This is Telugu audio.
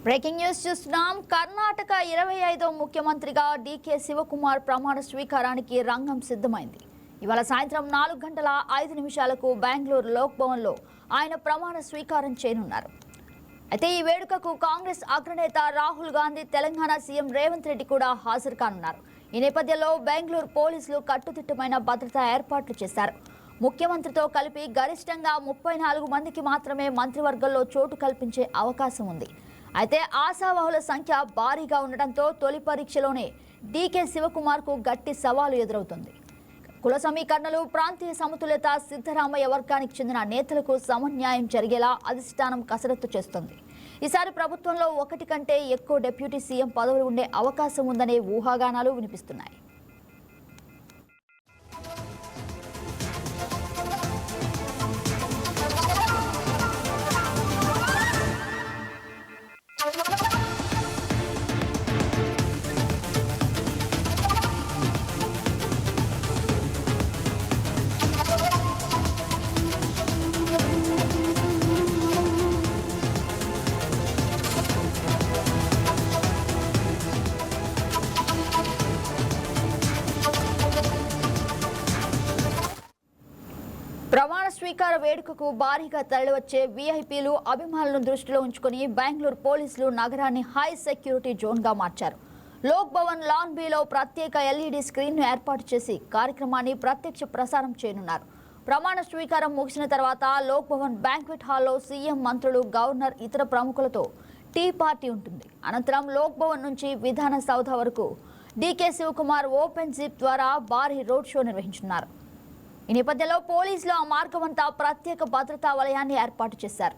బ్రేకింగ్ న్యూస్ చూస్తున్నాం. కర్ణాటక 25వ ముఖ్యమంత్రిగా డీకే శివకుమార్ ప్రమాణ స్వీకారానికి రంగం సిద్ధమైంది. ఇవాళ సాయంత్రం 4:05 బెంగళూరు లోక్ భవన్లో ఆయన ప్రమాణ స్వీకారం చేయనున్నారు. అయితే ఈ వేడుకకు కాంగ్రెస్ అగ్రనేత రాహుల్ గాంధీ, తెలంగాణ సీఎం రేవంత్ రెడ్డి కూడా హాజరు కానున్నారు. ఈ నేపథ్యంలో బెంగళూరు పోలీసులు కట్టుదిట్టమైన భద్రతా ఏర్పాట్లు చేశారు. ముఖ్యమంత్రితో కలిపి గరిష్టంగా 34 మందికి మాత్రమే మంత్రివర్గంలో చోటు కల్పించే అవకాశం ఉంది. అయితే ఆశావహుల సంఖ్య భారీగా ఉండడంతో తొలి పరీక్షలోనే డీకే శివకుమార్కు గట్టి సవాలు ఎదురవుతుంది. కుల సమీకరణలు, ప్రాంతీయ సమతుల్యత, సిద్ధరామయ్య వర్గానికి చెందిన నేతలకు సమన్యాయం జరిగేలా అధిష్టానం కసరత్తు చేస్తుంది. ఈసారి ప్రభుత్వంలో ఒకటి కంటే ఎక్కువ డిప్యూటీ సీఎం పదవులు ఉండే అవకాశం ఉందనే ఊహాగానాలు వినిపిస్తున్నాయి. ప్రమాణ స్వీకార వేడుకకు భారీగా తరలివచ్చే వీఐపీలు, అభిమానులను దృష్టిలో ఉంచుకుని బెంగళూరు పోలీసులు నగరాన్ని హై సెక్యూరిటీ జోన్గా మార్చారు. లోక్ భవన్ లాన్ బిలో ప్రత్యేక ఎల్ఈడి స్క్రీన్ను ఏర్పాటు చేసి కార్యక్రమాన్ని ప్రత్యక్ష ప్రసారం చేయనున్నారు. ప్రమాణ స్వీకారం ముగిసిన తర్వాత లోక్ భవన్ బ్యాంక్వెట్ హాల్లో సీఎం, మంత్రులు, గవర్నర్, ఇతర ప్రముఖులతో టీ పార్టీ ఉంటుంది. అనంతరం లోక్ భవన్ నుంచి విధాన సౌధ వరకు డీకే శివకుమార్ ఓపెన్ జీప్ ద్వారా భారీ రోడ్ షో నిర్వహించనున్నారు. ఈ నేపథ్యంలో పోలీసులు ఆ మార్గమంతా ప్రత్యేక భద్రతా వలయాన్ని ఏర్పాటు చేశారు.